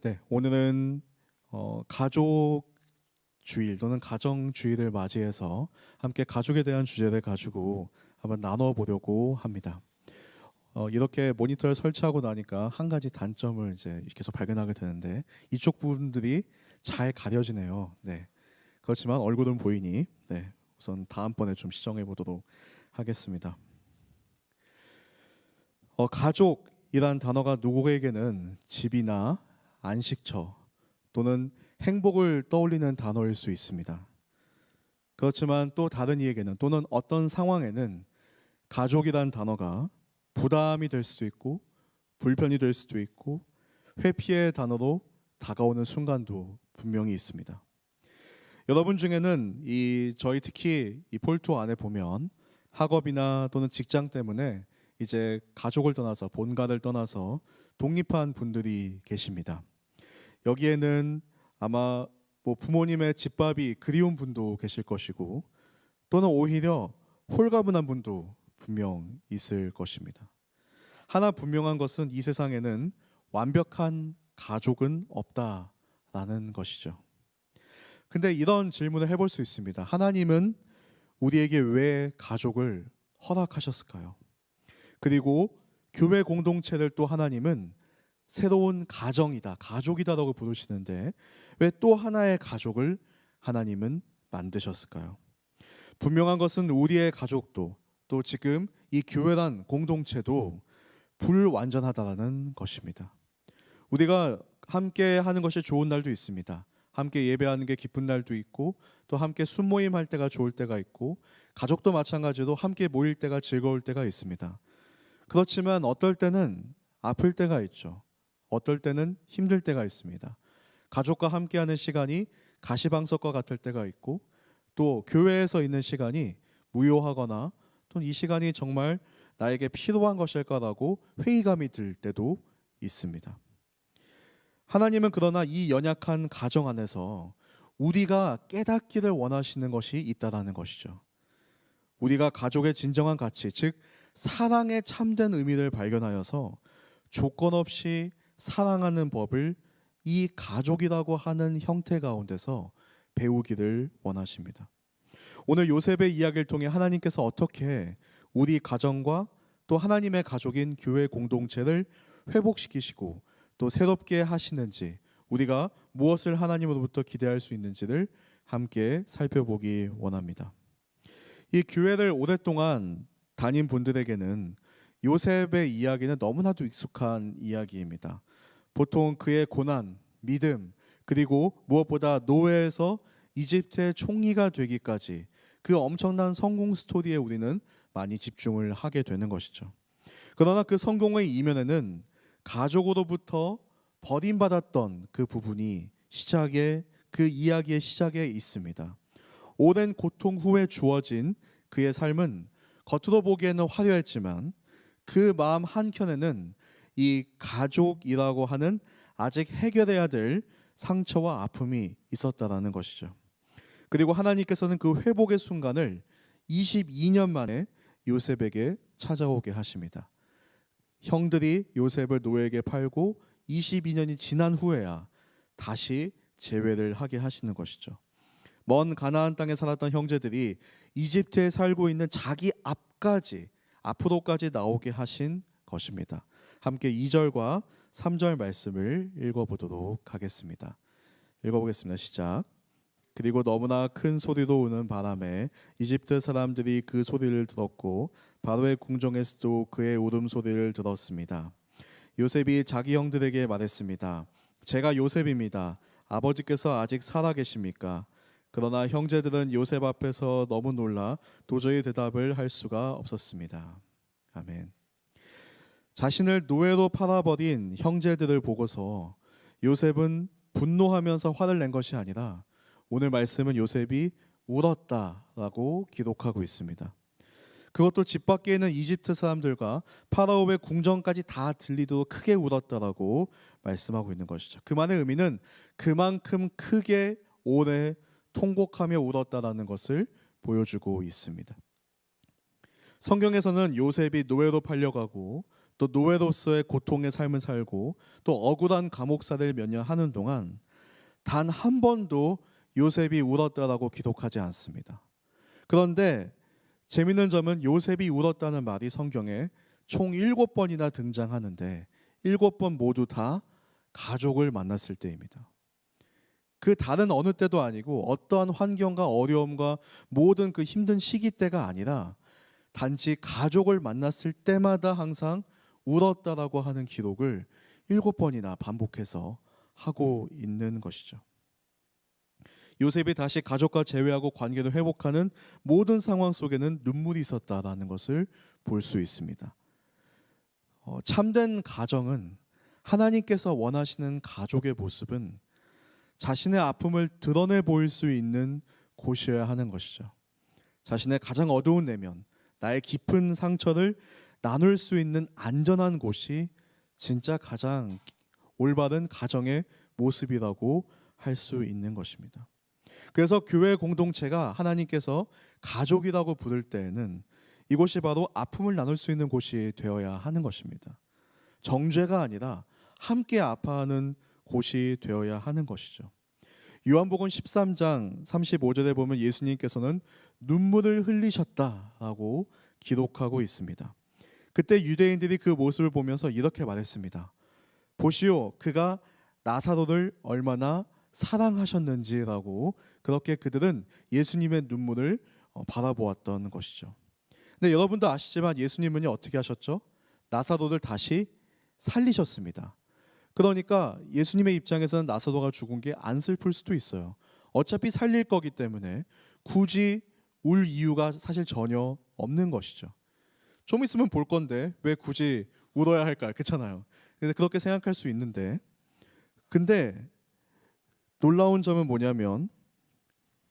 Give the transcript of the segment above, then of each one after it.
네, 오늘은 가족 주일 또는 가정 주일을 맞이해서 함께 가족에 대한 주제를 가지고 한번 나눠 보려고 합니다. 이렇게 모니터를 설치하고 나니까 한 가지 단점을 이제 계속 발견하게 되는데 이쪽 부분들이 잘 가려지네요. 네, 그렇지만 얼굴은 보이니 네, 우선 다음번에 좀 시정해 보도록 하겠습니다. 가족이란 단어가 누구에게는 집이나 안식처 또는 행복을 떠올리는 단어일 수 있습니다. 그렇지만 또 다른 이에게는 또는 어떤 상황에는 가족이란 단어가 부담이 될 수도 있고 불편이 될 수도 있고 회피의 단어로 다가오는 순간도 분명히 있습니다. 여러분 중에는 저희 특히 이 폴토 안에 보면 학업이나 또는 직장 때문에 이제 가족을 떠나서 본가를 떠나서 독립한 분들이 계십니다. 여기에는 아마 뭐 부모님의 집밥이 그리운 분도 계실 것이고 또는 오히려 홀가분한 분도 분명 있을 것입니다. 하나 분명한 것은 이 세상에는 완벽한 가족은 없다라는 것이죠. 근데 이런 질문을 해볼 수 있습니다. 하나님은 우리에게 왜 가족을 허락하셨을까요? 그리고 교회 공동체를 또 하나님은 새로운 가정이다, 가족이다라고 부르시는데 왜 또 하나의 가족을 하나님은 만드셨을까요? 분명한 것은 우리의 가족도 또 지금 이 교회란 공동체도 불완전하다는 것입니다. 우리가 함께 하는 것이 좋은 날도 있습니다. 함께 예배하는 게 기쁜 날도 있고 또 함께 순모임 할 때가 좋을 때가 있고 가족도 마찬가지로 함께 모일 때가 즐거울 때가 있습니다. 그렇지만 어떨 때는 아플 때가 있죠. 어떨 때는 힘들 때가 있습니다. 가족과 함께하는 시간이 가시방석과 같을 때가 있고 또 교회에서 있는 시간이 무효하거나 또는 이 시간이 정말 나에게 필요한 것일까라고 회의감이 들 때도 있습니다. 하나님은 그러나 이 연약한 가정 안에서 우리가 깨닫기를 원하시는 것이 있다라는 것이죠. 우리가 가족의 진정한 가치, 즉 사랑의 참된 의미를 발견하여서 조건 없이 사랑하는 법을 이 가족이라고 하는 형태 가운데서 배우기를 원하십니다. 오늘 요셉의 이야기를 통해 하나님께서 어떻게 우리 가정과 또 하나님의 가족인 교회 공동체를 회복시키시고 또 새롭게 하시는지, 우리가 무엇을 하나님으로부터 기대할 수 있는지를 함께 살펴보기 원합니다. 이 교회를 오랫동안 다닌 분들에게는 요셉의 이야기는 너무나도 익숙한 이야기입니다. 보통 그의 고난, 믿음, 그리고 무엇보다 노예에서 이집트의 총리가 되기까지 그 엄청난 성공 스토리에 우리는 많이 집중을 하게 되는 것이죠. 그러나 그 성공의 이면에는 가족으로부터 버림받았던 그 부분이 그 이야기의 시작에 있습니다. 오랜 고통 후에 주어진 그의 삶은 겉으로 보기에는 화려했지만 그 마음 한켠에는 이 가족이라고 하는 아직 해결해야 될 상처와 아픔이 있었다라는 것이죠. 그리고 하나님께서는 그 회복의 순간을 22년 만에 요셉에게 찾아오게 하십니다. 형들이 요셉을 노예에게 팔고 22년이 지난 후에야 다시 재회를 하게 하시는 것이죠. 먼 가나안 땅에 살았던 형제들이 이집트에 살고 있는 자기 앞으로까지 나오게 하신 것입니다. 함께 2절과 3절 말씀을 읽어보도록 하겠습니다. 읽어보겠습니다. 시작. 그리고 너무나 큰 소리로 우는 바람에 이집트 사람들이 그 소리를 들었고 바로의 궁정에서도 그의 울음소리를 들었습니다. 요셉이 자기 형들에게 말했습니다. 제가 요셉입니다. 아버지께서 아직 살아 계십니까? 그러나 형제들은 요셉 앞에서 너무 놀라 도저히 대답을 할 수가 없었습니다. 아멘. 자신을 노예로 팔아버린 형제들을 보고서 요셉은 분노하면서 화를 낸 것이 아니라 오늘 말씀은 요셉이 울었다라고 기록하고 있습니다. 그것도 집 밖에 있는 이집트 사람들과 파라오의 궁정까지 다 들리도록 크게 울었다라고 말씀하고 있는 것이죠. 그 말의 의미는 그만큼 크게 오래 통곡하며 울었다라는 것을 보여주고 있습니다. 성경에서는 요셉이 노예로 팔려가고 또 노예로서의 고통의 삶을 살고 또 억울한 감옥살이를 몇 년 하는 동안 단 한 번도 요셉이 울었다라고 기록하지 않습니다. 그런데 재미있는 점은 요셉이 울었다는 말이 성경에 총 7번이나 등장하는데 7번 모두 다 가족을 만났을 때입니다. 그 다른 어느 때도 아니고 어떠한 환경과 어려움과 모든 그 힘든 시기 때가 아니라 단지 가족을 만났을 때마다 항상 울었다라고 하는 기록을 7번이나 반복해서 하고 있는 것이죠. 요셉이 다시 가족과 재회하고 관계를 회복하는 모든 상황 속에는 눈물이 있었다라는 것을 볼 수 있습니다. 참된 가정은 하나님께서 원하시는 가족의 모습은 자신의 아픔을 드러내 보일 수 있는 곳이어야 하는 것이죠. 자신의 가장 어두운 내면, 나의 깊은 상처를 나눌 수 있는 안전한 곳이 진짜 가장 올바른 가정의 모습이라고 할 수 있는 것입니다. 그래서 교회 공동체가 하나님께서 가족이라고 부를 때에는 이곳이 바로 아픔을 나눌 수 있는 곳이 되어야 하는 것입니다. 정죄가 아니라 함께 아파하는 곳이 되어야 하는 것이죠. 요한복음 13장 35절에 보면 예수님께서는 눈물을 흘리셨다라고 기록하고 있습니다. 그때 유대인들이 그 모습을 보면서 이렇게 말했습니다. 보시오, 그가 나사로를 얼마나 사랑하셨는지라고 그렇게 그들은 예수님의 눈물을 바라보았던 것이죠. 근데 여러분도 아시지만 예수님은 어떻게 하셨죠? 나사로를 다시 살리셨습니다. 그러니까 예수님의 입장에서는 나사로가 죽은 게 안 슬플 수도 있어요. 어차피 살릴 거기 때문에 굳이 울 이유가 사실 전혀 없는 것이죠. 좀 있으면 볼 건데 왜 굳이 울어야 할까? 그렇잖아요. 그렇게 생각할 수 있는데, 근데 놀라운 점은 뭐냐면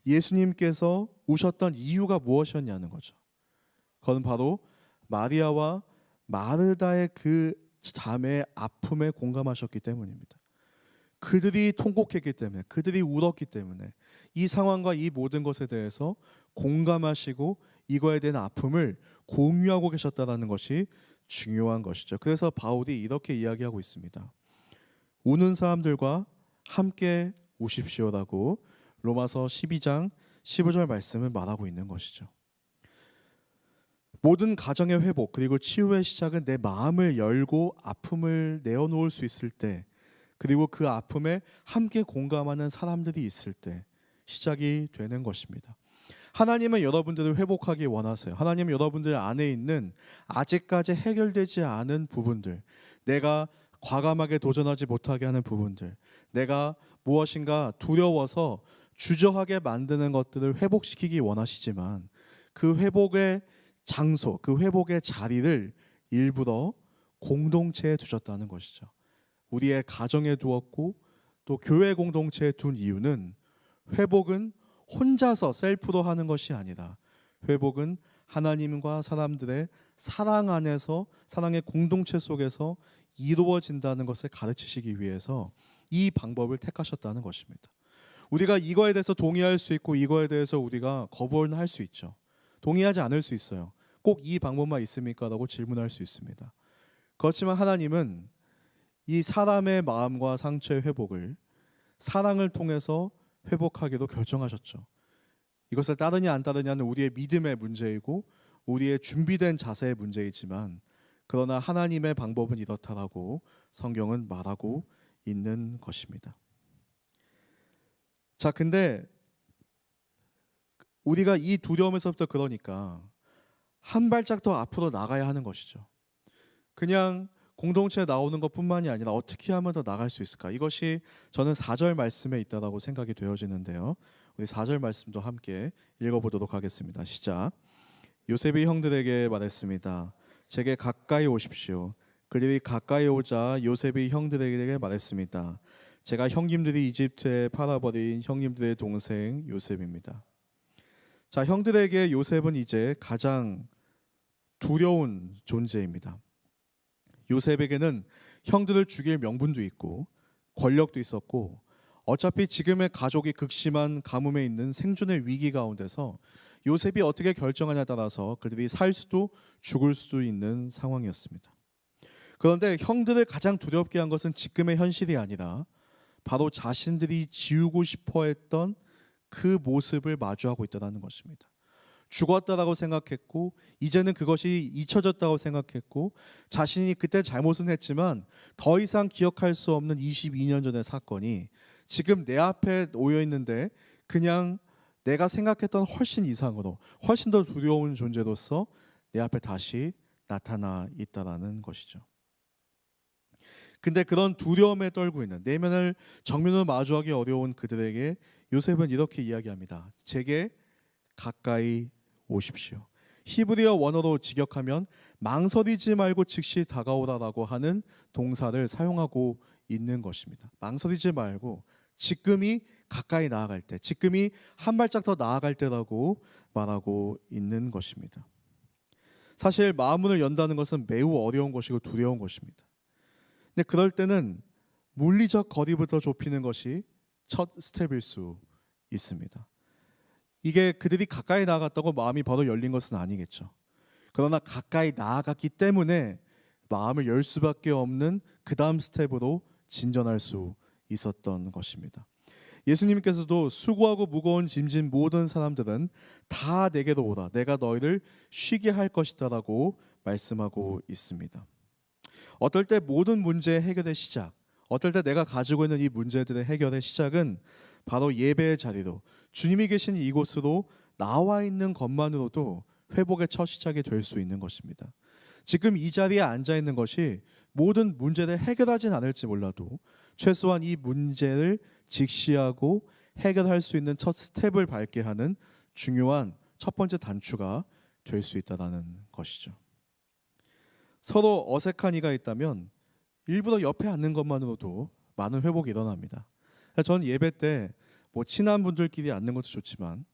예수님께서 우셨던 이유가 무엇이었냐는 거죠. 그건 바로 마리아와 마르다의 그 자매의 아픔에 공감하셨기 때문입니다. 그들이 통곡했기 때문에, 그들이 울었기 때문에 이 상황과 이 모든 것에 대해서 공감하시고 이거에 대한 아픔을 공유하고 계셨다는 것이 중요한 것이죠. 그래서 바울이 이렇게 이야기하고 있습니다. 우는 사람들과 함께 우십시오라고 로마서 12장 15절 말씀을 말하고 있는 것이죠. 모든 가정의 회복 그리고 치유의 시작은 내 마음을 열고 아픔을 내어놓을 수 있을 때, 그리고 그 아픔에 함께 공감하는 사람들이 있을 때 시작이 되는 것입니다. 하나님은 여러분들을 회복하기 원하세요. 하나님은 여러분들 안에 있는 아직까지 해결되지 않은 부분들, 내가 과감하게 도전하지 못하게 하는 부분들, 내가 무엇인가 두려워서 주저하게 만드는 것들을 회복시키기 원하시지만 그 회복의 장소, 그 회복의 자리를 일부러 공동체에 두셨다는 것이죠. 우리의 가정에 두었고 또 교회 공동체에 둔 이유는 회복은 혼자서 셀프로 하는 것이 아니라 회복은 하나님과 사람들의 사랑 안에서, 사랑의 공동체 속에서 이루어진다는 것을 가르치시기 위해서 이 방법을 택하셨다는 것입니다. 우리가 이거에 대해서 동의할 수 있고 이거에 대해서 우리가 거부는 할 수 있죠. 동의하지 않을 수 있어요. 꼭 이 방법만 있습니까? 라고 질문할 수 있습니다. 그렇지만 하나님은 이 사람의 마음과 상처의 회복을 사랑을 통해서 회복하기로 결정하셨죠. 이것을 따르냐 안 따르냐는 우리의 믿음의 문제이고 우리의 준비된 자세의 문제이지만, 그러나 하나님의 방법은 이렇다라고 성경은 말하고 있는 것입니다. 자, 근데 우리가 이 두려움에서부터 그러니까 한 발짝 더 앞으로 나가야 하는 것이죠. 그냥 공동체에 나오는 것뿐만이 아니라 어떻게 하면 더 나갈 수 있을까? 이것이 저는 4절 말씀에 있다라고 생각이 되어지는데요. 우리 4절 말씀도 함께 읽어보도록 하겠습니다. 시작. 요셉이 형들에게 말했습니다. 제게 가까이 오십시오. 그들이 가까이 오자 요셉이 형들에게 말했습니다. 제가 형님들이 이집트에 팔아버린 형님들의 동생 요셉입니다. 자, 형들에게 요셉은 이제 가장 두려운 존재입니다. 요셉에게는 형들을 죽일 명분도 있고 권력도 있었고, 어차피 지금의 가족이 극심한 가뭄에 있는 생존의 위기 가운데서 요셉이 어떻게 결정하냐에 따라서 그들이 살 수도 죽을 수도 있는 상황이었습니다. 그런데 형들을 가장 두렵게 한 것은 지금의 현실이 아니라 바로 자신들이 지우고 싶어 했던 그 모습을 마주하고 있다는 것입니다. 죽었다라고 생각했고 이제는 그것이 잊혀졌다고 생각했고 자신이 그때 잘못은 했지만 더 이상 기억할 수 없는 22년 전의 사건이 지금 내 앞에 놓여 있는데 그냥 내가 생각했던 훨씬 이상으로 훨씬 더 두려운 존재로서 내 앞에 다시 나타나 있다라는 것이죠. 근데 그런 두려움에 떨고 있는 내면을 정면으로 마주하기 어려운 그들에게 요셉은 이렇게 이야기합니다. 제게 가까이 오십시오. 히브리어 원어로 직역하면 망설이지 말고 즉시 다가오라라고 하는 동사를 사용하고 있는 것입니다. 망설이지 말고 지금이 가까이 나아갈 때, 지금이 한 발짝 더 나아갈 때라고 말하고 있는 것입니다. 사실 마음문을 연다는 것은 매우 어려운 것이고 두려운 것입니다. 근데 그럴 때는 물리적 거리부터 좁히는 것이 첫 스텝일 수 있습니다. 이게 그들이 가까이 나아갔다고 마음이 바로 열린 것은 아니겠죠. 그러나 가까이 나아갔기 때문에 마음을 열 수밖에 없는 그 다음 스텝으로 진전할 수 있었던 것입니다. 예수님께서도 수고하고 무거운 짐진 모든 사람들은 다 내게로 오라. 내가 너희를 쉬게 할 것이다 라고 말씀하고 있습니다. 어떨 때 모든 문제의 해결의 시작, 어떨 때 내가 가지고 있는 이 문제들의 해결의 시작은 바로 예배의 자리로 주님이 계신 이곳으로 나와 있는 것만으로도 회복의 첫 시작이 될 수 있는 것입니다. 지금 이 자리에 앉아 있는 것이 모든 문제를 해결하진 않을지 몰라도 최소한 이 문제를 직시하고 해결할 수 있는 첫 스텝을 밟게 하는 중요한 첫 번째 단추가 될 수 있다는 것이죠. 서로 어색한 이가 있다면 일부러 옆에 앉는 것만으로도 많은 회복이 일어납니다. 전 예배 때 뭐 친한 분들끼리 앉는 것도 좋지만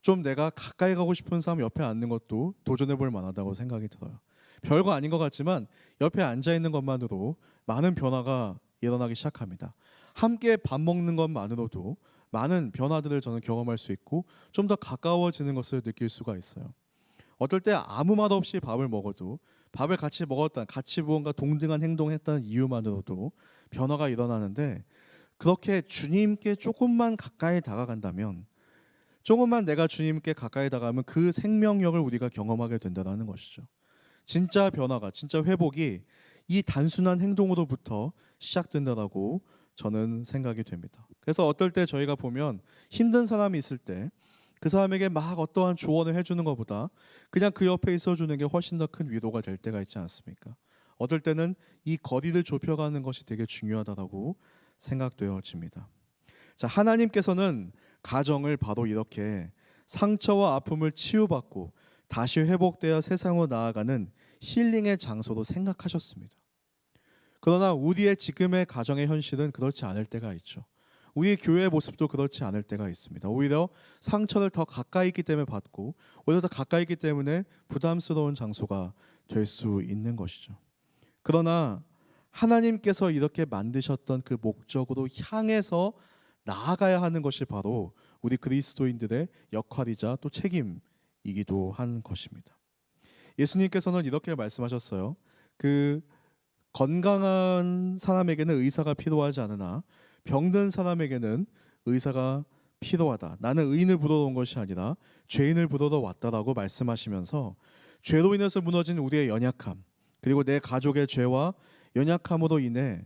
좀 내가 가까이 가고 싶은 사람 옆에 앉는 것도 도전해 볼 만하다고 생각이 들어요. 별거 아닌 것 같지만 옆에 앉아 있는 것만으로 많은 변화가 일어나기 시작합니다. 함께 밥 먹는 것만으로도 많은 변화들을 저는 경험할 수 있고 좀 더 가까워지는 것을 느낄 수가 있어요. 어떨 때 아무 말 없이 밥을 먹어도 밥을 같이 먹었다, 같이 무언가 동등한 행동을 했다는 이유만으로도 변화가 일어나는데 그렇게 주님께 조금만 가까이 다가간다면 조금만 내가 주님께 가까이 다가가면 그 생명력을 우리가 경험하게 된다는 것이죠. 진짜 변화가, 진짜 회복이 이 단순한 행동으로부터 시작된다라고 저는 생각이 됩니다. 그래서 어떨 때 저희가 보면 힘든 사람이 있을 때 그 사람에게 막 어떠한 조언을 해주는 것보다 그냥 그 옆에 있어주는 게 훨씬 더 큰 위로가 될 때가 있지 않습니까? 어떨 때는 이 거리를 좁혀가는 것이 되게 중요하다고 생각되어집니다. 자, 하나님께서는 가정을 바로 이렇게 상처와 아픔을 치유받고 다시 회복되어 세상으로 나아가는 힐링의 장소로 생각하셨습니다. 그러나 우리의 지금의 가정의 현실은 그렇지 않을 때가 있죠. 우리의 교회의 모습도 그렇지 않을 때가 있습니다. 오히려 상처를 더 가까이 있기 때문에 받고 오히려 더 가까이 있기 때문에 부담스러운 장소가 될 수 있는 것이죠. 그러나 하나님께서 이렇게 만드셨던 그 목적으로 향해서 나아가야 하는 것이 바로 우리 그리스도인들의 역할이자 또 책임이기도 한 것입니다. 예수님께서는 이렇게 말씀하셨어요. 그 건강한 사람에게는 의사가 필요하지 않으나 병든 사람에게는 의사가 필요하다. 나는 의인을 부르러 온 것이 아니라 죄인을 부르러 왔다라고 말씀하시면서 죄로 인해서 무너진 우리의 연약함, 그리고 내 가족의 죄와 연약함으로 인해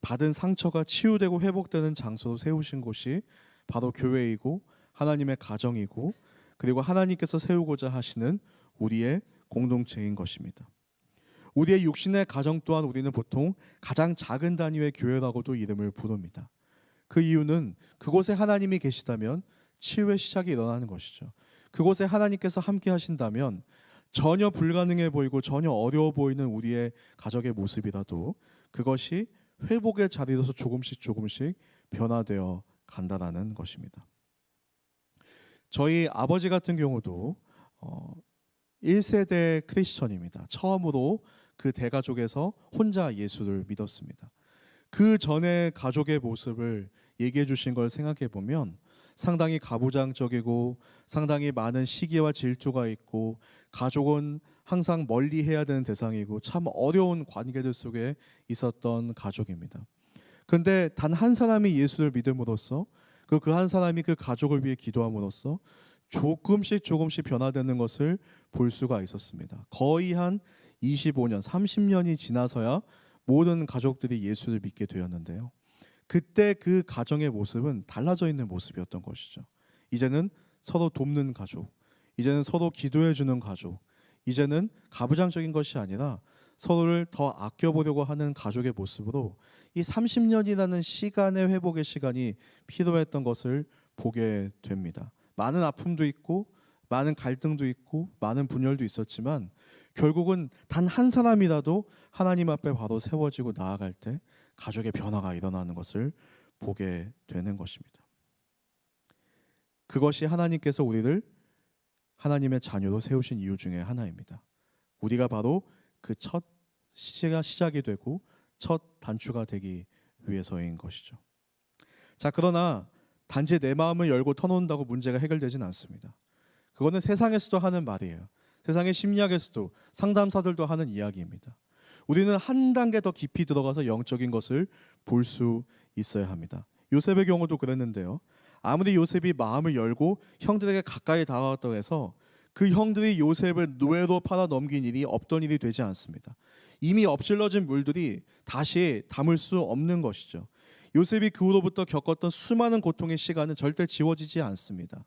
받은 상처가 치유되고 회복되는 장소로 세우신 곳이 바로 교회이고 하나님의 가정이고 그리고 하나님께서 세우고자 하시는 우리의 공동체인 것입니다. 우리의 육신의 가정 또한 우리는 보통 가장 작은 단위의 교회라고도 이름을 부릅니다. 그 이유는 그곳에 하나님이 계시다면 치유의 시작이 일어나는 것이죠. 그곳에 하나님께서 함께 하신다면 전혀 불가능해 보이고 전혀 어려워 보이는 우리의 가족의 모습이라도 그것이 회복의 자리로서 조금씩 변화되어 간다라는 것입니다. 저희 아버지 같은 경우도 1세대 크리스천입니다. 처음으로 그 대가족에서 혼자 예수를 믿었습니다. 그 전에 가족의 모습을 얘기해 주신 걸 생각해 보면 상당히 가부장적이고 상당히 많은 시기와 질투가 있고 가족은 항상 멀리 해야 되는 대상이고 참 어려운 관계들 속에 있었던 가족입니다. 그런데 단 한 사람이 예수를 믿음으로써 그 한 사람이 그 가족을 위해 기도함으로써 조금씩 변화되는 것을 볼 수가 있었습니다. 거의 한 25년, 30년이 지나서야 모든 가족들이 예수를 믿게 되었는데요. 그때 그 가정의 모습은 달라져 있는 모습이었던 것이죠. 이제는 서로 돕는 가족, 이제는 서로 기도해 주는 가족, 이제는 가부장적인 것이 아니라 서로를 더 아껴보려고 하는 가족의 모습으로 이 30년이라는 시간의 회복의 시간이 필요했던 것을 보게 됩니다. 많은 아픔도 있고 많은 갈등도 있고 많은 분열도 있었지만 결국은 단 한 사람이라도 하나님 앞에 바로 세워지고 나아갈 때 가족의 변화가 일어나는 것을 보게 되는 것입니다. 그것이 하나님께서 우리를 하나님의 자녀로 세우신 이유 중에 하나입니다. 우리가 바로 그 첫 시작이 되고 첫 단추가 되기 위해서인 것이죠. 자, 그러나 단지 내 마음을 열고 터놓는다고 문제가 해결되진 않습니다. 그거는 세상에서도 하는 말이에요. 세상의 심리학에서도 상담사들도 하는 이야기입니다. 우리는 한 단계 더 깊이 들어가서 영적인 것을 볼 수 있어야 합니다. 요셉의 경우도 그랬는데요. 아무리 요셉이 마음을 열고 형들에게 가까이 다가왔다고 해서 그 형들이 요셉을 노예로 팔아 넘긴 일이 없던 일이 되지 않습니다. 이미 엎질러진 물들이 다시 담을 수 없는 것이죠. 요셉이 그 후로부터 겪었던 수많은 고통의 시간은 절대 지워지지 않습니다.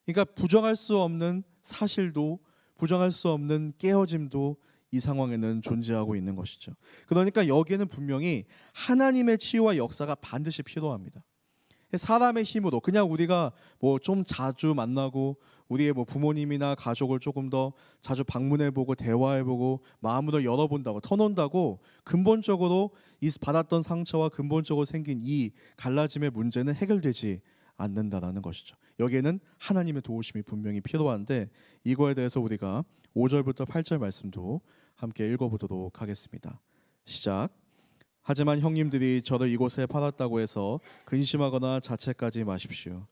그러니까 부정할 수 없는 사실도 부정할 수 없는 깨어짐도 이 상황에는 존재하고 있는 것이죠. 그러니까 여기에는 분명히 하나님의 치유와 역사가 반드시 필요합니다. 사람의 힘으로 그냥 우리가 뭐 좀 자주 만나고 우리의 뭐 부모님이나 가족을 조금 더 자주 방문해보고 대화해보고 마음으로 열어본다고 터놓는다고 근본적으로 이 받았던 상처와 근본적으로 생긴 이 갈라짐의 문제는 해결되지 않는다라는 것이죠. 여기에는 하나님의 도우심이 분명히 필요한데 이거에 대해서 우리가 5절부터 8절 말씀도 함께 읽어보도록 하겠습니다. 시작. 하지만 형님들이 저를 이곳에 팔았다고 해서 근심하거나 자책하지 마십시오.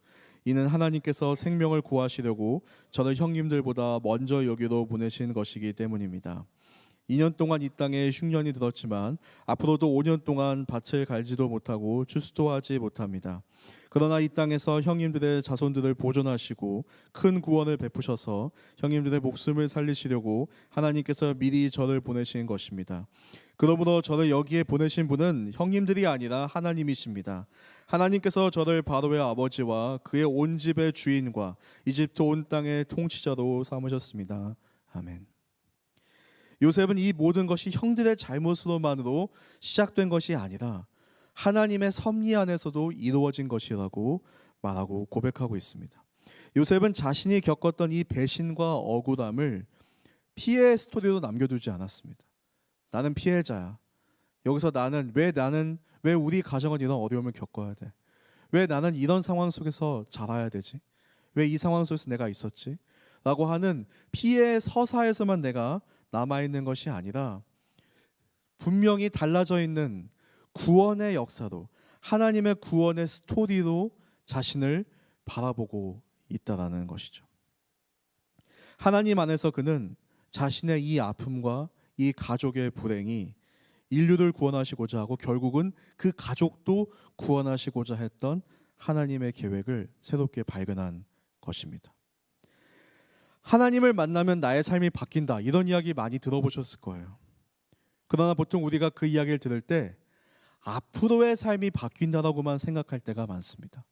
이는 하나님께서 생명을 구하시려고 저를 형님들보다 먼저 여기로 보내신 것이기 때문입니다. 2년 동안 이 땅에 흉년이 들었지만 앞으로도 5년 동안 밭을 갈지도 못하고 추수도 하지 못합니다. 그러나 이 땅에서 형님들의 자손들을 보존하시고 큰 구원을 베푸셔서 형님들의 목숨을 살리시려고 하나님께서 미리 저를 보내신 것입니다. 그러므로 저를 여기에 보내신 분은 형님들이 아니라 하나님이십니다. 하나님께서 저를 바로의 아버지와 그의 온 집의 주인과 이집트 온 땅의 통치자로 삼으셨습니다. 아멘. 요셉은 이 모든 것이 형들의 잘못으로만으로 시작된 것이 아니라 하나님의 섭리 안에서도 이루어진 것이라고 말하고 고백하고 있습니다. 요셉은 자신이 겪었던 이 배신과 억울함을 피해의 스토리로 남겨두지 않았습니다. 나는 피해자야. 여기서 왜 우리 가정은 이런 어려움을 겪어야 돼? 왜 나는 이런 상황 속에서 자라야 되지? 왜 이 상황 속에서 내가 있었지? 라고 하는 피해의 서사에서만 내가 남아있는 것이 아니라 분명히 달라져 있는 구원의 역사로 하나님의 구원의 스토리로 자신을 바라보고 있다라는 것이죠. 하나님 안에서 그는 자신의 이 아픔과 이 가족의 불행이 인류를 구원하시고자 하고 결국은 그 가족도 구원하시고자 했던 하나님의 계획을 새롭게 발견한 것입니다. 하나님을 만나면 나의 삶이 바뀐다, 이런 이야기 많이 들어보셨을 거예요. 그러나 보통 우리가 그 이야기를 들을 때 앞으로의 삶이 바뀐다라고만 생각할 때가 많습니다.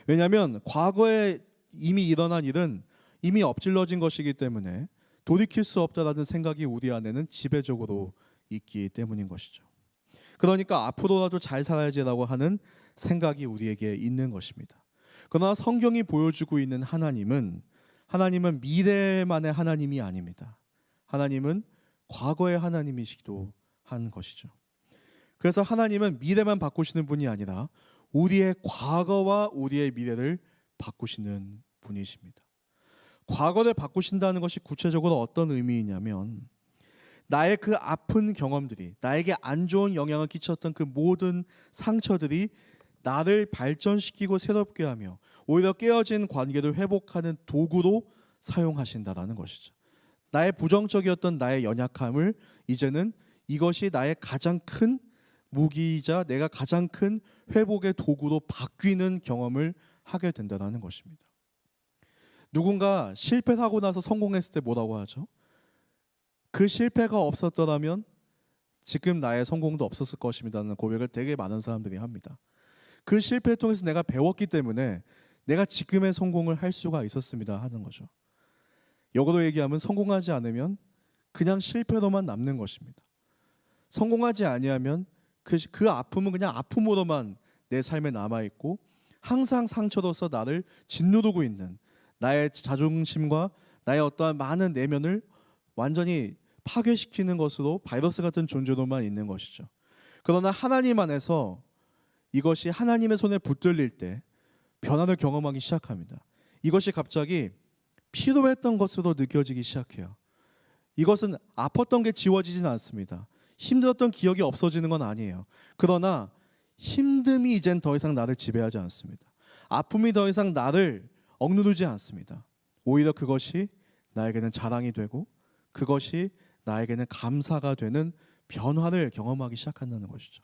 왜냐하면 과거에 이미 일어난 일은 이미 엎질러진 것이기 때문에 돌이킬 수 없다라는 생각이 우리 안에는 지배적으로 있기 때문인 것이죠. 그러니까 앞으로라도 잘 살아야지라고 하는 생각이 우리에게 있는 것입니다. 그러나 성경이 보여주고 있는 하나님은 미래만의 하나님이 아닙니다. 하나님은 과거의 하나님이시기도 한 것이죠. 그래서 하나님은 미래만 바꾸시는 분이 아니라 우리의 과거와 우리의 미래를 바꾸시는 분이십니다. 과거를 바꾸신다는 것이 구체적으로 어떤 의미이냐면 나의 그 아픈 경험들이, 나에게 안 좋은 영향을 끼쳤던 그 모든 상처들이 나를 발전시키고 새롭게 하며 오히려 깨어진 관계를 회복하는 도구로 사용하신다라는 것이죠. 나의 부정적이었던 나의 연약함을 이제는 이것이 나의 가장 큰 무기이자 내가 가장 큰 회복의 도구로 바뀌는 경험을 하게 된다는 것입니다. 누군가 실패를 하고 나서 성공했을 때 뭐라고 하죠? 그 실패가 없었더라면 지금 나의 성공도 없었을 것입니다라는 고백을 되게 많은 사람들이 합니다. 그 실패를 통해서 내가 배웠기 때문에 내가 지금의 성공을 할 수가 있었습니다 하는 거죠. 역으로 얘기하면 성공하지 않으면 그냥 실패로만 남는 것입니다. 성공하지 아니하면 그 아픔은 그냥 아픔으로만 내 삶에 남아있고 항상 상처로서 나를 짓누르고 있는 나의 자존심과 나의 어떠한 많은 내면을 완전히 파괴시키는 것으로 바이러스 같은 존재로만 있는 것이죠. 그러나 하나님 안에서 이것이 하나님의 손에 붙들릴 때 변화를 경험하기 시작합니다. 이것이 갑자기 피로했던 것으로 느껴지기 시작해요. 이것은 아팠던 게 지워지지는 않습니다. 힘들었던 기억이 없어지는 건 아니에요. 그러나 힘듦이 이젠 더 이상 나를 지배하지 않습니다. 아픔이 더 이상 나를 억누르지 않습니다. 오히려 그것이 나에게는 자랑이 되고 그것이 나에게는 감사가 되는 변화를 경험하기 시작한다는 것이죠.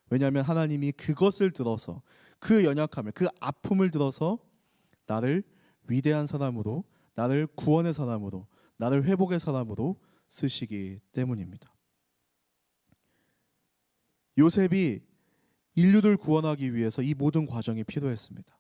왜냐하면 하나님이 그것을 들어서 그 연약함을 그 아픔을 들어서 나를 위대한 사람으로 나를 구원의 사람으로 나를 회복의 사람으로 쓰시기 때문입니다. 요셉이 인류를 구원하기 위해서 이 모든 과정이 필요했습니다.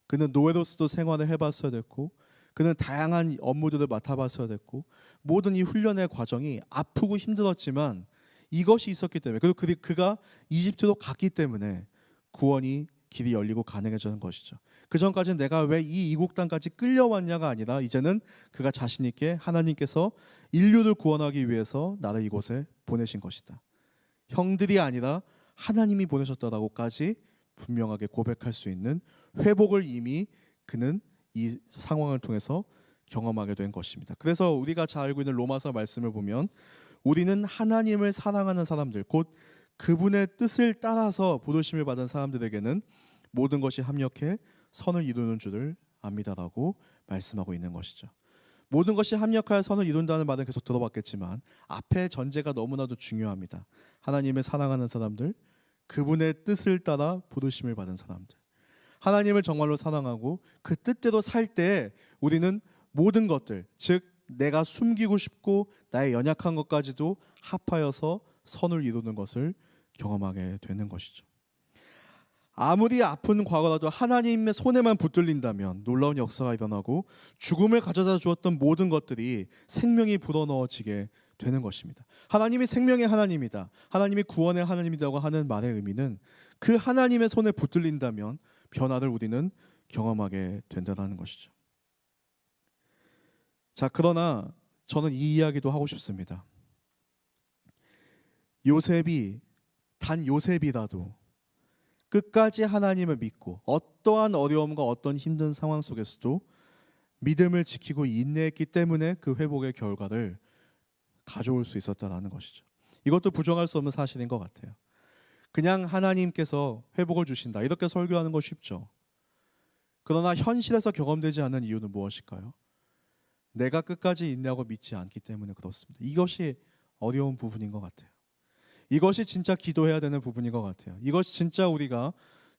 그는 노예로서도 생활을 해봤어야 됐고 그는 다양한 업무들을 맡아봤어야 됐고 모든 이 훈련의 과정이 아프고 힘들었지만 이것이 있었기 때문에 그리고 그가 이집트로 갔기 때문에 구원이 길이 열리고 가능해지는 것이죠. 그 전까지는 내가 왜 이 이국 땅까지 끌려왔냐가 아니라 이제는 그가 자신 있게 하나님께서 인류를 구원하기 위해서 나를 이곳에 보내신 것이다. 형들이 아니라 하나님이 보내셨다라고까지 분명하게 고백할 수 있는 회복을 이미 그는 이 상황을 통해서 경험하게 된 것입니다. 그래서 우리가 잘 알고 있는 로마서 말씀을 보면 우리는 하나님을 사랑하는 사람들 곧 그분의 뜻을 따라서 부르심을 받은 사람들에게는 모든 것이 합력해 선을 이루는 줄을 압니다라고 말씀하고 있는 것이죠. 모든 것이 합력하여 선을 이룬다는 말은 계속 들어봤겠지만 앞에 전제가 너무나도 중요합니다. 하나님을 사랑하는 사람들, 그분의 뜻을 따라 부르심을 받은 사람들, 하나님을 정말로 사랑하고 그 뜻대로 살 때 우리는 모든 것들, 즉 내가 숨기고 싶고 나의 연약한 것까지도 합하여서 선을 이루는 것을 경험하게 되는 것이죠. 아무리 아픈 과거라도 하나님의 손에만 붙들린다면 놀라운 역사가 일어나고 죽음을 가져다 주었던 모든 것들이 생명이 불어넣어지게 되는 것입니다. 하나님이 생명의 하나님이다, 하나님이 구원의 하나님이라고 하는 말의 의미는 그 하나님의 손에 붙들린다면 변화를 우리는 경험하게 된다는 것이죠. 자, 그러나 저는 이 이야기도 하고 싶습니다. 요셉이 단 요셉이라도 끝까지 하나님을 믿고 어떠한 어려움과 어떤 힘든 상황 속에서도 믿음을 지키고 인내했기 때문에 그 회복의 결과를 가져올 수 있었다는 것이죠. 이것도 부정할 수 없는 사실인 것 같아요. 그냥 하나님께서 회복을 주신다 이렇게 설교하는 거 쉽죠. 그러나 현실에서 경험되지 않는 이유는 무엇일까요? 내가 끝까지 인내하고 믿지 않기 때문에 그렇습니다. 이것이 어려운 부분인 것 같아요. 이것이 진짜 기도해야 되는 부분인 것 같아요. 이것이 진짜 우리가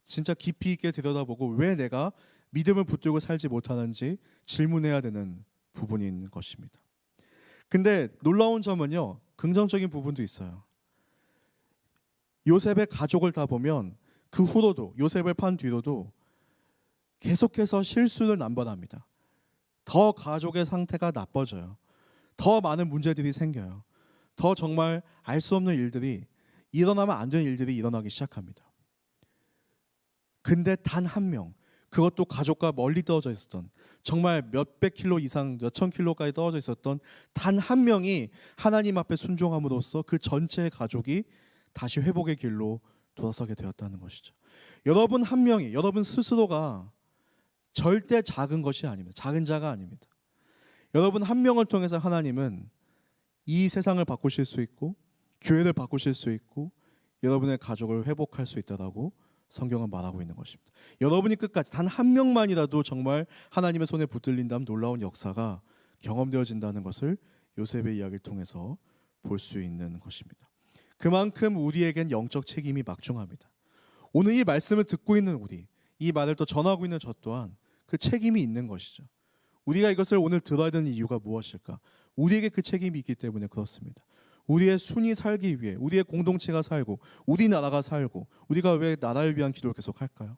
진짜 깊이 있게 들여다보고 왜 내가 믿음을 붙들고 살지 못하는지 질문해야 되는 부분인 것입니다. 근데 놀라운 점은요, 긍정적인 부분도 있어요. 요셉의 가족을 다 보면 그 후로도 요셉을 판 뒤로도 계속해서 실수를 남발합니다. 더 가족의 상태가 나빠져요. 더 많은 문제들이 생겨요. 더 정말 알 수 없는 일들이 일어나면 안 되는 일들이 일어나기 시작합니다. 근데 단 한 명, 그것도 가족과 멀리 떨어져 있었던 정말 몇백 킬로 이상 몇천 킬로까지 떨어져 있었던 단 한 명이 하나님 앞에 순종함으로써 그 전체의 가족이 다시 회복의 길로 돌아서게 되었다는 것이죠. 여러분 한 명이 여러분 스스로가 절대 작은 것이 아닙니다. 작은 자가 아닙니다. 여러분 한 명을 통해서 하나님은 이 세상을 바꾸실 수 있고 교회를 바꾸실 수 있고 여러분의 가족을 회복할 수 있다고 성경은 말하고 있는 것입니다. 여러분이 끝까지 단 한 명만이라도 정말 하나님의 손에 붙들린다면 놀라운 역사가 경험되어진다는 것을 요셉의 이야기를 통해서 볼 수 있는 것입니다. 그만큼 우리에겐 영적 책임이 막중합니다. 오늘 이 말씀을 듣고 있는 우리, 이 말을 또 전하고 있는 저 또한 그 책임이 있는 것이죠. 우리가 이것을 오늘 들어야 되는 이유가 무엇일까? 우리에게 그 책임이 있기 때문에 그렇습니다. 우리의 순이 살기 위해, 우리의 공동체가 살고, 우리나라가 살고, 우리가 왜 나라를 위한 기도를 계속 할까요?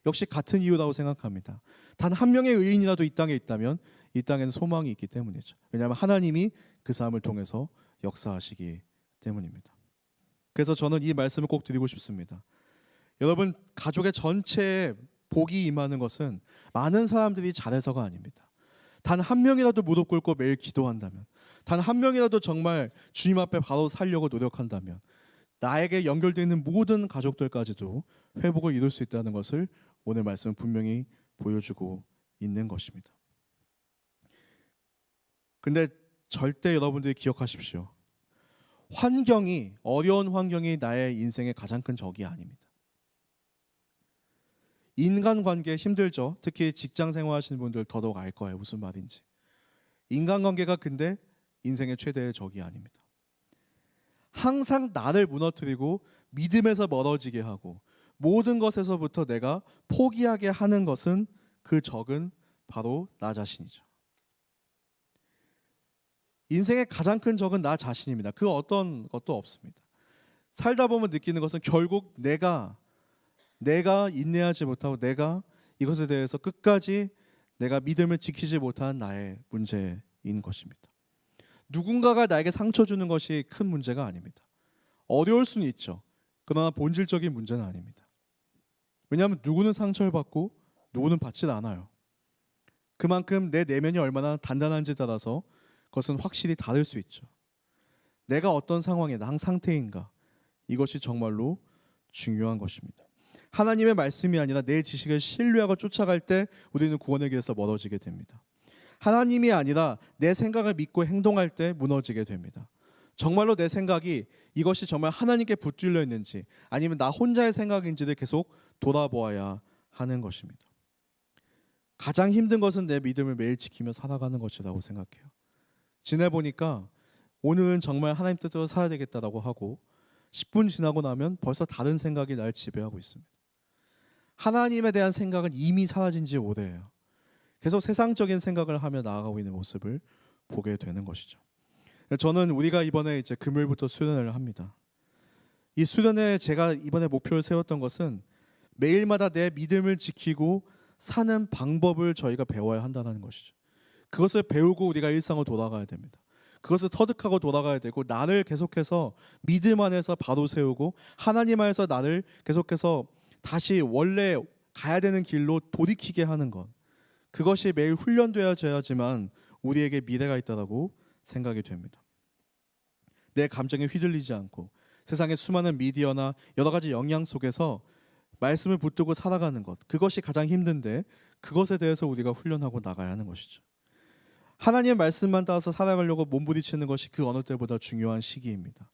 역시 같은 이유라고 생각합니다. 단 한 명의 의인이라도 이 땅에 있다면 이 땅에는 소망이 있기 때문이죠. 왜냐하면 하나님이 그 사람을 통해서 역사하시기 때문입니다. 그래서 저는 이 말씀을 꼭 드리고 싶습니다. 여러분, 가족의 전체에 복이 임하는 것은 많은 사람들이 잘해서가 아닙니다. 단 한 명이라도 무릎 꿇고 매일 기도한다면, 단 한 명이라도 정말 주님 앞에 바로 살려고 노력한다면 나에게 연결되어 있는 모든 가족들까지도 회복을 이룰 수 있다는 것을 오늘 말씀은 분명히 보여주고 있는 것입니다. 근데 절대 여러분들이 기억하십시오. 환경이, 어려운 환경이 나의 인생의 가장 큰 적이 아닙니다. 인간관계 힘들죠. 특히 직장 생활하시는 분들 더더욱 알 거예요. 무슨 말인지. 인간관계가 근데 인생의 최대의 적이 아닙니다. 항상 나를 무너뜨리고 믿음에서 멀어지게 하고 모든 것에서부터 내가 포기하게 하는 것은 그 적은 바로 나 자신이죠. 인생의 가장 큰 적은 나 자신입니다. 그 어떤 것도 없습니다. 살다 보면 느끼는 것은 결국 내가 인내하지 못하고 내가 이것에 대해서 끝까지 내가 믿음을 지키지 못한 나의 문제인 것입니다. 누군가가 나에게 상처 주는 것이 큰 문제가 아닙니다. 어려울 수는 있죠. 그러나 본질적인 문제는 아닙니다. 왜냐하면 누구는 상처를 받고 누구는 받질 않아요. 그만큼 내 내면이 얼마나 단단한지에 따라서 그것은 확실히 다를 수 있죠. 내가 어떤 상황에 상태인가, 이것이 정말로 중요한 것입니다. 하나님의 말씀이 아니라 내 지식을 신뢰하고 쫓아갈 때 우리는 구원의 길에서 멀어지게 됩니다. 하나님이 아니라 내 생각을 믿고 행동할 때 무너지게 됩니다. 정말로 내 생각이 이것이 정말 하나님께 붙들려 있는지 아니면 나 혼자의 생각인지를 계속 돌아보아야 하는 것입니다. 가장 힘든 것은 내 믿음을 매일 지키며 살아가는 것이라고 생각해요. 지내보니까 오늘은 정말 하나님 뜻대로 살아야 되겠다라고 하고 10분 지나고 나면 벌써 다른 생각이 날 지배하고 있습니다. 하나님에 대한 생각은 이미 사라진 지 오래예요. 계속 세상적인 생각을 하며 나아가고 있는 모습을 보게 되는 것이죠. 저는 우리가 이번에 이제 금요일부터 수련회를 합니다. 이 수련회에 제가 이번에 목표를 세웠던 것은 매일마다 내 믿음을 지키고 사는 방법을 저희가 배워야 한다는 것이죠. 그것을 배우고 우리가 일상으로 돌아가야 됩니다. 그것을 터득하고 돌아가야 되고 나를 계속해서 믿음 안에서 바로 세우고 하나님 안에서 나를 계속해서 다시 원래 가야 되는 길로 돌이키게 하는 것, 그것이 매일 훈련되어져야지만 우리에게 미래가 있다고 생각이 됩니다. 내 감정에 휘둘리지 않고 세상의 수많은 미디어나 여러 가지 영향 속에서 말씀을 붙들고 살아가는 것, 그것이 가장 힘든데 그것에 대해서 우리가 훈련하고 나가야 하는 것이죠. 하나님의 말씀만 따라서 살아가려고 몸부림치는 것이 그 어느 때보다 중요한 시기입니다.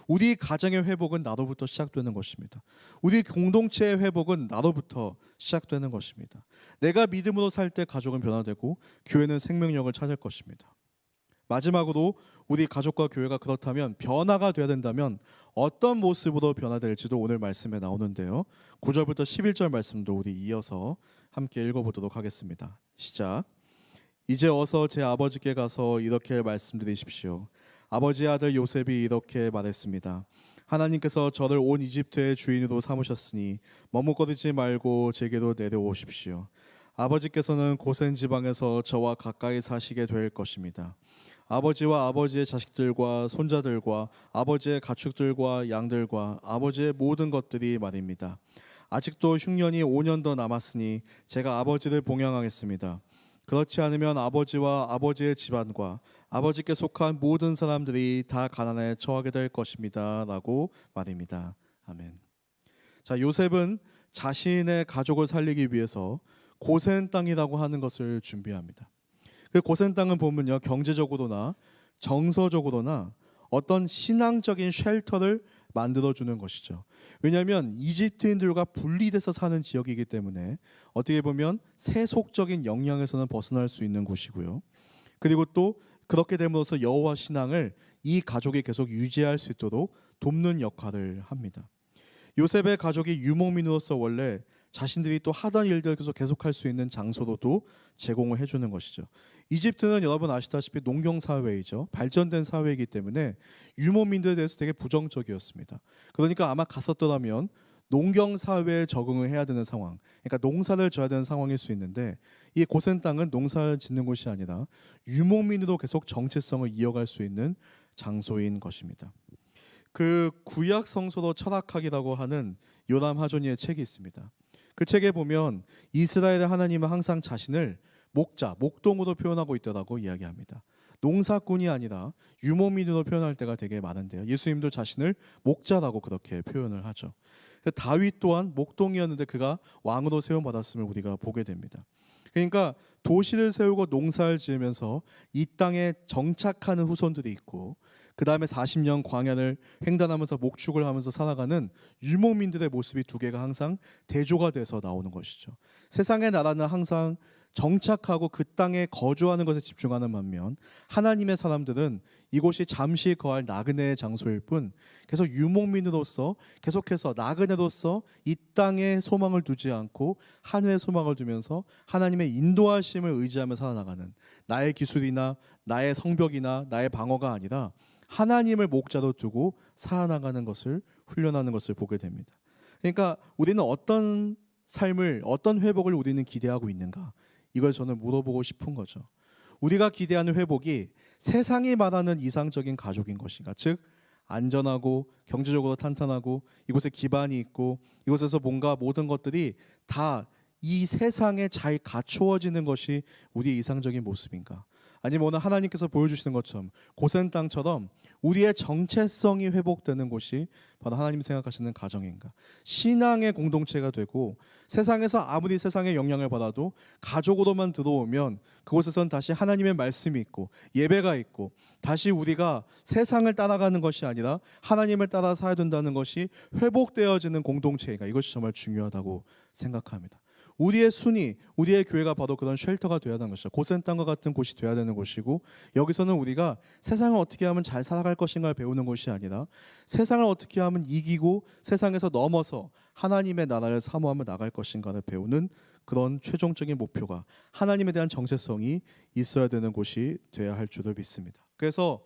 우리 가정의 회복은 나로부터 시작되는 것입니다. 우리 공동체의 회복은 나로부터 시작되는 것입니다. 내가 믿음으로 살 때 가족은 변화되고 교회는 생명력을 찾을 것입니다. 마지막으로 우리 가족과 교회가 그렇다면 변화가 되어야 된다면 어떤 모습으로 변화될지도 오늘 말씀에 나오는데요. 9절부터 11절 말씀도 우리 이어서 함께 읽어보도록 하겠습니다. 시작. 이제 어서 제 아버지께 가서 이렇게 말씀드리십시오. 아버지의 아들 요셉이 이렇게 말했습니다. 하나님께서 저를 온 이집트의 주인으로 삼으셨으니 머뭇거리지 말고 제게로 내려오십시오. 아버지께서는 고센 지방에서 저와 가까이 사시게 될 것입니다. 아버지와 아버지의 자식들과 손자들과 아버지의 가축들과 양들과 아버지의 모든 것들이 말입니다. 아직도 흉년이 5년 더 남았으니 제가 아버지를 봉양하겠습니다. 그렇지 않으면 아버지와 아버지의 집안과 아버지께 속한 모든 사람들이 다 가난에 처하게 될 것입니다. 라고 말입니다. 아멘. 자, 요셉은 자신의 가족을 살리기 위해서 고센 땅이라고 하는 것을 준비합니다. 그 고센 땅은 보면요, 경제적으로나 정서적으로나 어떤 신앙적인 쉘터를 만들어주는 것이죠. 왜냐하면 이집트인들과 분리돼서 사는 지역이기 때문에 어떻게 보면 세속적인 영향에서는 벗어날 수 있는 곳이고요. 그리고 또 그렇게 됨으로써 여호와 신앙을 이 가족이 계속 유지할 수 있도록 돕는 역할을 합니다. 요셉의 가족이 유목민으로서 원래 자신들이 또 하던 일들을 계속할 수 있는 장소로도 제공을 해주는 것이죠. 이집트는 여러분 아시다시피 농경 사회이죠. 발전된 사회이기 때문에 유목민들에 대해서 되게 부정적이었습니다. 그러니까 아마 갔었더라면 농경 사회에 적응을 해야 되는 상황, 그러니까 농사를 져야 되는 상황일 수 있는데 이 고센 땅은 농사를 짓는 곳이 아니라 유목민으로 계속 정체성을 이어갈 수 있는 장소인 것입니다. 그 구약 성서로 철학학이라고 하는 요람 하조니의 책이 있습니다. 그 책에 보면 이스라엘의 하나님은 항상 자신을 목자, 목동으로 표현하고 있다고 이야기합니다. 농사꾼이 아니라 유목민으로 표현할 때가 되게 많은데요. 예수님도 자신을 목자라고 그렇게 표현을 하죠. 다윗 또한 목동이었는데 그가 왕으로 세움받았음을 우리가 보게 됩니다. 그러니까 도시를 세우고 농사를 지으면서 이 땅에 정착하는 후손들이 있고 그 다음에 40년 광야를 횡단하면서 목축을 하면서 살아가는 유목민들의 모습이 두 개가 항상 대조가 돼서 나오는 것이죠. 세상의 나라는 항상 정착하고 그 땅에 거주하는 것에 집중하는 반면 하나님의 사람들은 이곳이 잠시 거할 나그네의 장소일 뿐 계속 유목민으로서 계속해서 나그네로서 이 땅에 소망을 두지 않고 하늘의 소망을 두면서 하나님의 인도하심을 의지하며 살아나가는, 나의 기술이나 나의 성벽이나 나의 방어가 아니라 하나님을 목자로 두고 살아나가는 것을 훈련하는 것을 보게 됩니다. 그러니까 우리는 어떤 삶을, 어떤 회복을 우리는 기대하고 있는가, 이걸 저는 물어보고 싶은 거죠. 우리가 기대하는 회복이 세상이 말하는 이상적인 가족인 것인가, 즉 안전하고 경제적으로 탄탄하고 이곳에 기반이 있고 이곳에서 뭔가 모든 것들이 다 이 세상에 잘 갖추어지는 것이 우리의 이상적인 모습인가, 아니면 오늘 하나님께서 보여주시는 것처럼 고센 땅처럼 우리의 정체성이 회복되는 곳이 바로 하나님이 생각하시는 가정인가, 신앙의 공동체가 되고 세상에서 아무리 세상의 영향을 받아도 가족으로만 들어오면 그곳에선 다시 하나님의 말씀이 있고 예배가 있고 다시 우리가 세상을 따라가는 것이 아니라 하나님을 따라 살아야 된다는 것이 회복되어지는 공동체인가, 이것이 정말 중요하다고 생각합니다. 우리의 순위, 우리의 교회가 바로 그런 쉘터가 되어야 하는 것이죠. 고센 땅과 같은 곳이 되어야 되는 곳이고, 여기서는 우리가 세상을 어떻게 하면 잘 살아갈 것인가를 배우는 것이 아니라 세상을 어떻게 하면 이기고 세상에서 넘어서 하나님의 나라를 사모하며 나갈 것인가를 배우는 그런 최종적인 목표가, 하나님에 대한 정체성이 있어야 되는 곳이 되어야 할 줄을 믿습니다. 그래서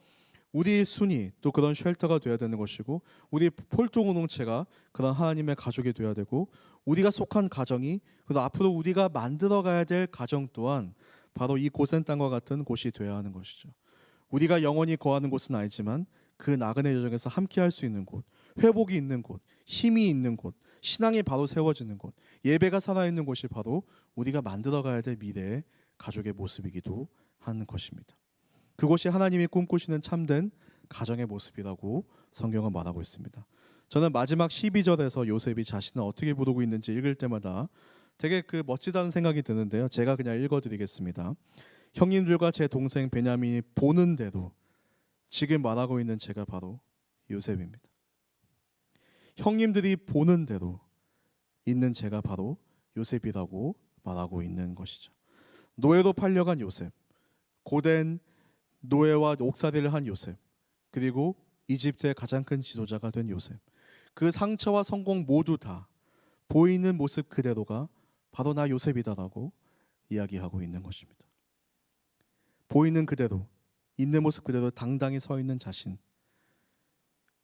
우리 순위, 또 그런 쉘터가 되어야 되는 것이고, 우리 폴토 공동체가 그런 하나님의 가족이 되어야 되고, 우리가 속한 가정이, 그래서 앞으로 우리가 만들어가야 될 가정 또한 바로 이 고센 땅과 같은 곳이 되어야 하는 것이죠. 우리가 영원히 거하는 곳은 아니지만 그 나그네 여정에서 함께 할 수 있는 곳, 회복이 있는 곳, 힘이 있는 곳, 신앙이 바로 세워지는 곳, 예배가 살아있는 곳이 바로 우리가 만들어가야 될 미래의 가족의 모습이기도 한 것입니다. 그곳이 하나님이 꿈꾸시는 참된 가정의 모습이라고 성경은 말하고 있습니다. 저는 마지막 12절에서 요셉이 자신을 어떻게 부르고 있는지 읽을 때마다 되게 멋지다는 생각이 드는데요. 제가 그냥 읽어드리겠습니다. 형님들과 제 동생 베냐민이 보는 대로, 지금 말하고 있는 제가 바로 요셉입니다. 형님들이 보는 대로 있는 제가 바로 요셉이라고 말하고 있는 것이죠. 노예로 팔려간 요셉, 고된 노예와 옥살이를 한 요셉, 그리고 이집트의 가장 큰 지도자가 된 요셉, 그 상처와 성공 모두 다 보이는 모습 그대로가 바로 나 요셉이다라고 이야기하고 있는 것입니다. 보이는 그대로, 있는 모습 그대로 당당히 서 있는 자신,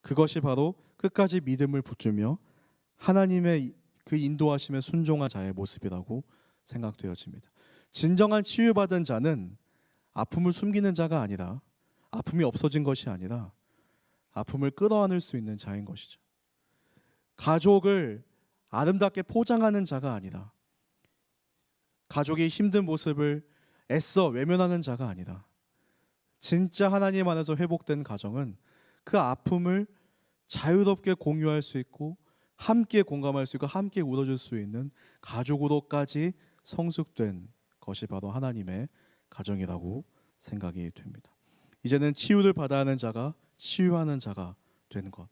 그것이 바로 끝까지 믿음을 붙들며 하나님의 그 인도하심에 순종한 자의 모습이라고 생각되어집니다. 진정한 치유받은 자는 아픔을 숨기는 자가 아니라, 아픔이 없어진 것이 아니라 아픔을 끌어안을 수 있는 자인 것이죠. 가족을 아름답게 포장하는 자가 아니라, 가족의 힘든 모습을 애써 외면하는 자가 아니라, 진짜 하나님 안에서 회복된 가정은 그 아픔을 자유롭게 공유할 수 있고 함께 공감할 수 있고 함께 울어줄 수 있는 가족으로까지 성숙된 것이 바로 하나님의 가정이라고 생각이 됩니다. 이제는 치유를 받아야 하는 자가 치유하는 자가 되는 것,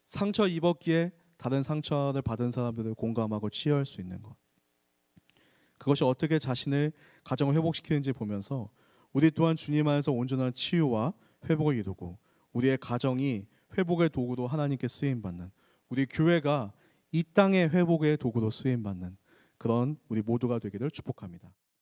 상처 입었기에 다른 상처를 받은 사람들을 공감하고 치유할 수 있는 것. 그것이 어떻게 자신의 가정을 회복시키는지 보면서 우리 또한 주님 안에서 온전한 치유와 회복을 이루고 우리의 가정이 회복의 도구로 하나님께 쓰임 받는, 우리 교회가 이 땅의 회복의 도구로 쓰임 받는 그런 우리 모두가 되기를 축복합니다.